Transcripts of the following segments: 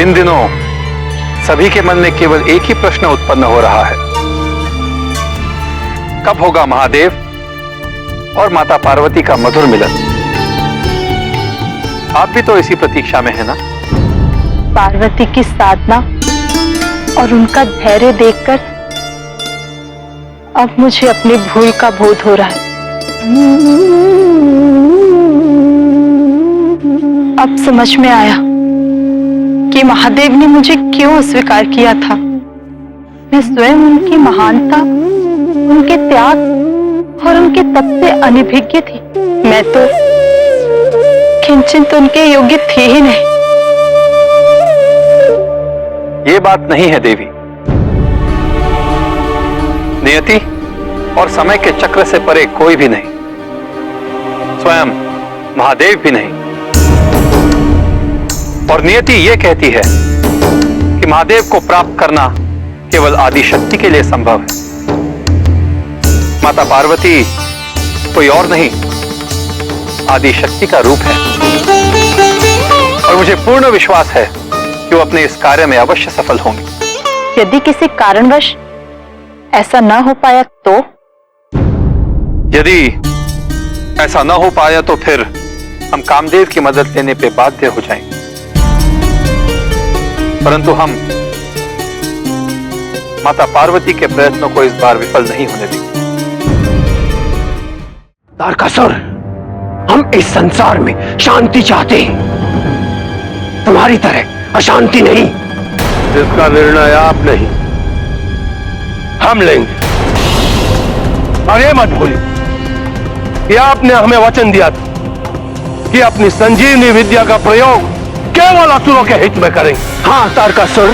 इन दिनों सभी के मन में केवल एक ही प्रश्न उत्पन्न हो रहा है, कब होगा महादेव और माता पार्वती का मधुर मिलन। आप भी तो इसी प्रतीक्षा में है ना? पार्वती की साधना और उनका धैर्य देखकर अब मुझे अपनी भूल का बोध हो रहा है। अब समझ में आया कि महादेव ने मुझे क्यों अस्वीकार किया था। मैं स्वयं उनकी महानता, उनके त्याग और उनके तप से अनभिज्ञ थी। मैं तो किंचित उनके योग्य थी ही नहीं। ये बात नहीं है देवी। नियति और समय के चक्र से परे कोई भी नहीं, स्वयं महादेव भी नहीं। और नियति ये कहती है कि महादेव को प्राप्त करना केवल आदि शक्ति के लिए संभव है। माता पार्वती कोई और नहीं, आदि शक्ति का रूप है। और मुझे पूर्ण विश्वास है कि वो अपने इस कार्य में अवश्य सफल होंगे। यदि किसी कारणवश ऐसा न हो पाया तो? यदि ऐसा न हो पाया तो फिर हम कामदेव की मदद लेने पे बाध्य हो जाएंगे, परंतु हम माता पार्वती के प्रयत्नों को इस बार विफल नहीं होने देंगे। तारकासुर, हम इस संसार में शांति चाहते हैं, तुम्हारी तरह अशांति नहीं। इसका निर्णय आप नहीं, हम लेंगे। और ये मत भूलिए कि आपने हमें वचन दिया था कि अपनी संजीवनी विद्या का प्रयोग केवल असुरों के हित में करेंगे। हाँ तारकासुर,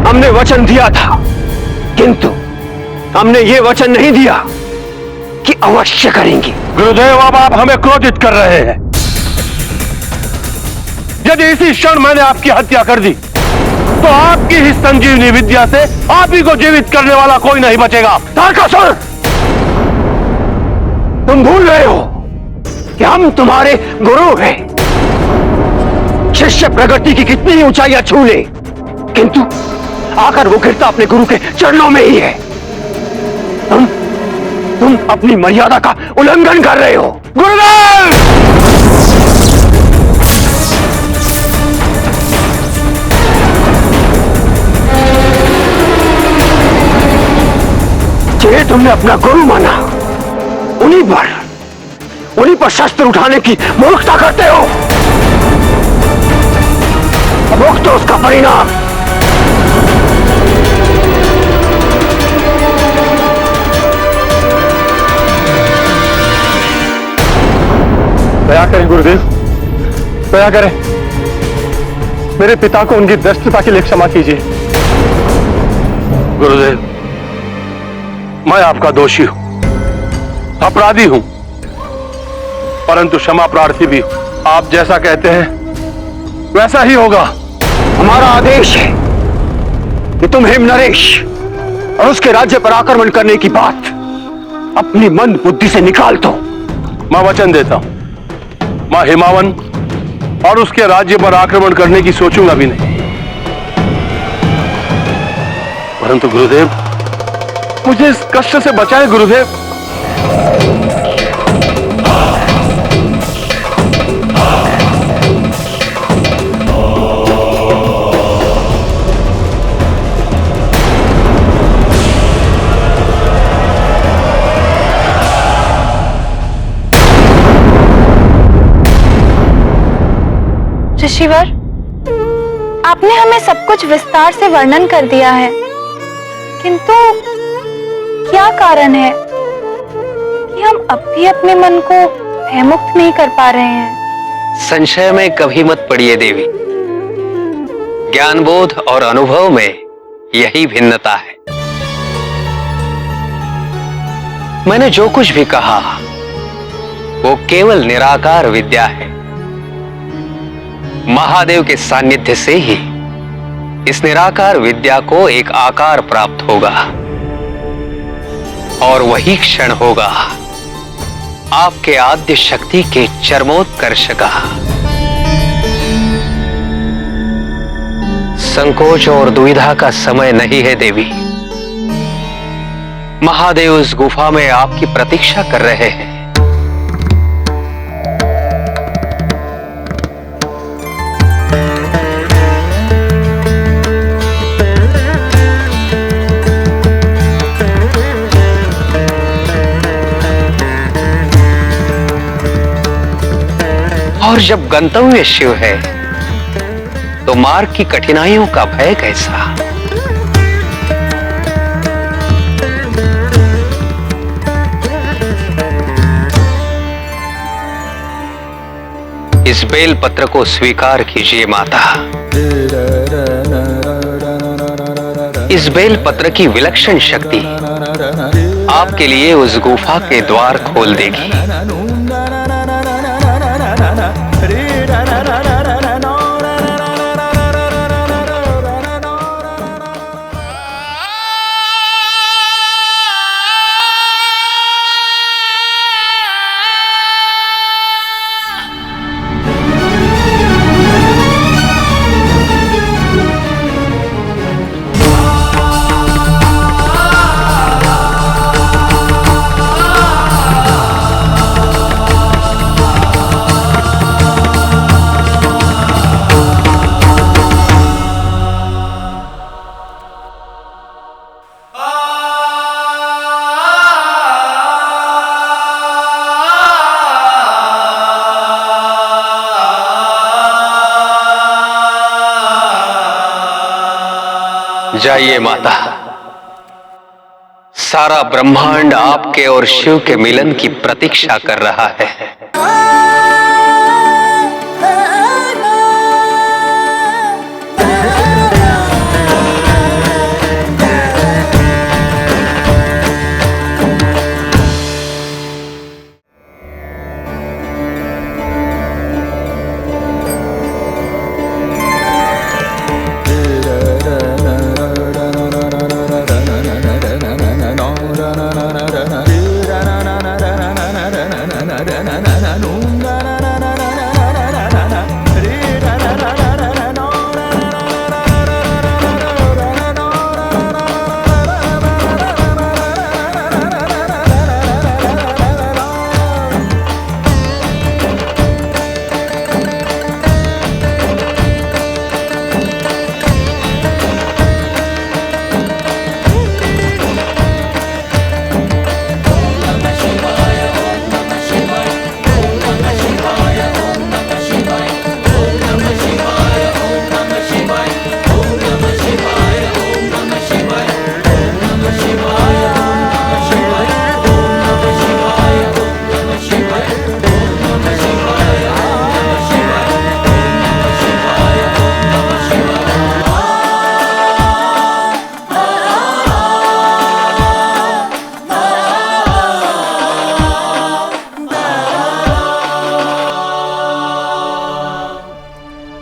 हमने वचन दिया था, किंतु हमने ये वचन नहीं दिया कि अवश्य करेंगे। गुरुदेव, अब आप हमें क्रोधित कर रहे हैं। यदि इसी क्षण मैंने आपकी हत्या कर दी तो आपकी ही संजीवनी विद्या से आप ही को जीवित करने वाला कोई नहीं बचेगा। तारकासुर, तुम भूल रहे हो कि हम तुम्हारे गुरु हैं। शिष्य प्रगति की कितनी ही ऊंचाइयां छू ले, किंतु आकर वो गिरता अपने गुरु के चरणों में ही है। तुम अपनी मर्यादा का उल्लंघन कर रहे हो। गुरुदेव! जे तुमने अपना गुरु माना, उन्हीं पर शस्त्र उठाने की मूर्खता करते हो। भुगतो उसका परिणाम। दया करें गुरुदेव, दया करें। मेरे पिता को उनकी दृष्टता के लिए क्षमा कीजिए। गुरुदेव, मैं आपका दोषी हूं, अपराधी हूं, परंतु क्षमा प्रार्थी भी हूं। आप जैसा कहते हैं वैसा ही होगा। हमारा आदेश है कि तुम हिमनरेश और उसके राज्य पर आक्रमण करने की बात अपनी मंद बुद्धि से निकाल दो। मैं वचन देता हूं, मैं हिमावन और उसके राज्य पर आक्रमण करने की सोचूंगा भी नहीं। परंतु गुरुदेव, मुझे इस कष्ट से बचाएं गुरुदेव। ऋषिवर, आपने हमें सब कुछ विस्तार से वर्णन कर दिया है, किंतु क्या कारण है कि हम अब भी अपने मन को भयमुक्त नहीं कर पा रहे हैं? संशय में कभी मत पड़िए देवी। ज्ञानबोध और अनुभव में यही भिन्नता है। मैंने जो कुछ भी कहा वो केवल निराकार विद्या है। महादेव के सानिध्य से ही इस निराकार विद्या को एक आकार प्राप्त होगा, और वही क्षण होगा आपके आद्य शक्ति के चरमोत्कर्ष का। संकोच और दुविधा का समय नहीं है देवी। महादेव उस गुफा में आपकी प्रतीक्षा कर रहे हैं। और जब गंतव्य शिव है तो मार्ग की कठिनाइयों का भय कैसा? इस बेल पत्र को स्वीकार कीजिए माता। इस बेल पत्र की विलक्षण शक्ति आपके लिए उस गुफा के द्वार खोल देगी। जाइए माता, सारा ब्रह्मांड आपके और शिव के मिलन की प्रतीक्षा कर रहा है।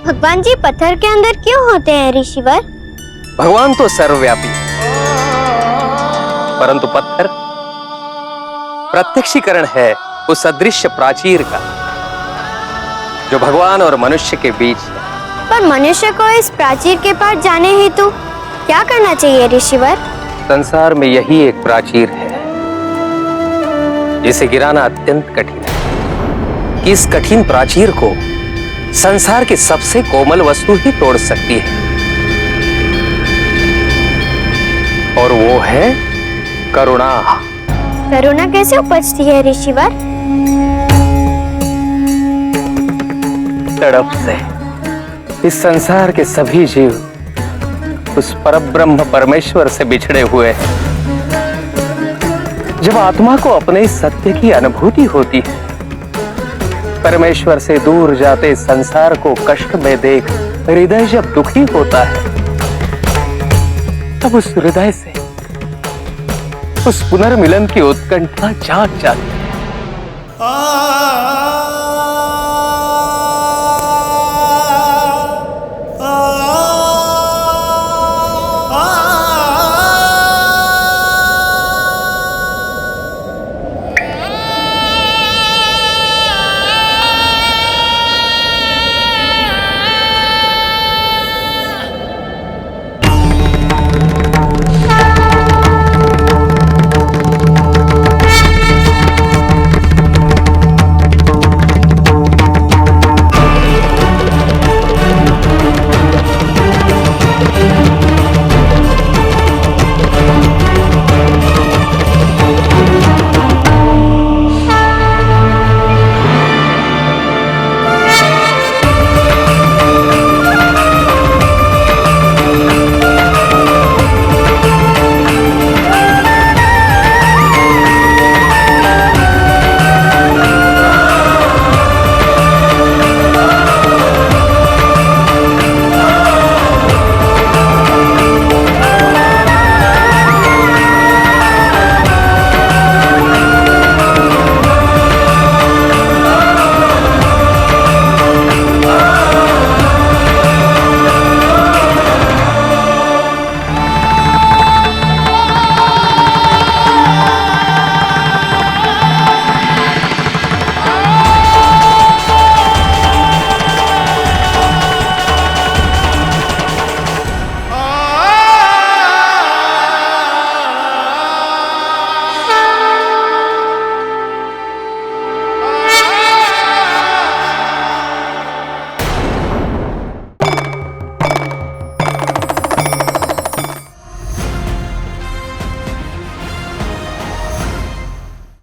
भगवान जी पत्थर के अंदर क्यों होते हैं ऋषिवर? भगवान तो सर्वव्यापी है, परंतु पत्थर प्रत्यक्षीकरण है उस अदृश्य प्राचीर का जो भगवान और मनुष्य के बीच है। पर मनुष्य को इस प्राचीर के पार जाने हेतु क्या करना चाहिए ऋषिवर? संसार में यही एक प्राचीर है जिसे गिराना अत्यंत कठिन है। कि इस कठिन प्राचीर को संसार की सबसे कोमल वस्तु ही तोड़ सकती है, और वो है करुणा। करुणा कैसे उपजती है ऋषिवर? तड़प से। इस संसार के सभी जीव उस परब्रह्म परमेश्वर से बिछड़े हुए हैं। जब आत्मा को अपने सत्य की अनुभूति होती है, परमेश्वर से दूर जाते संसार को कष्ट में देख हृदय जब दुखी होता है, तब उस हृदय से उस पुनर्मिलन की उत्कंठा जाग जाती है।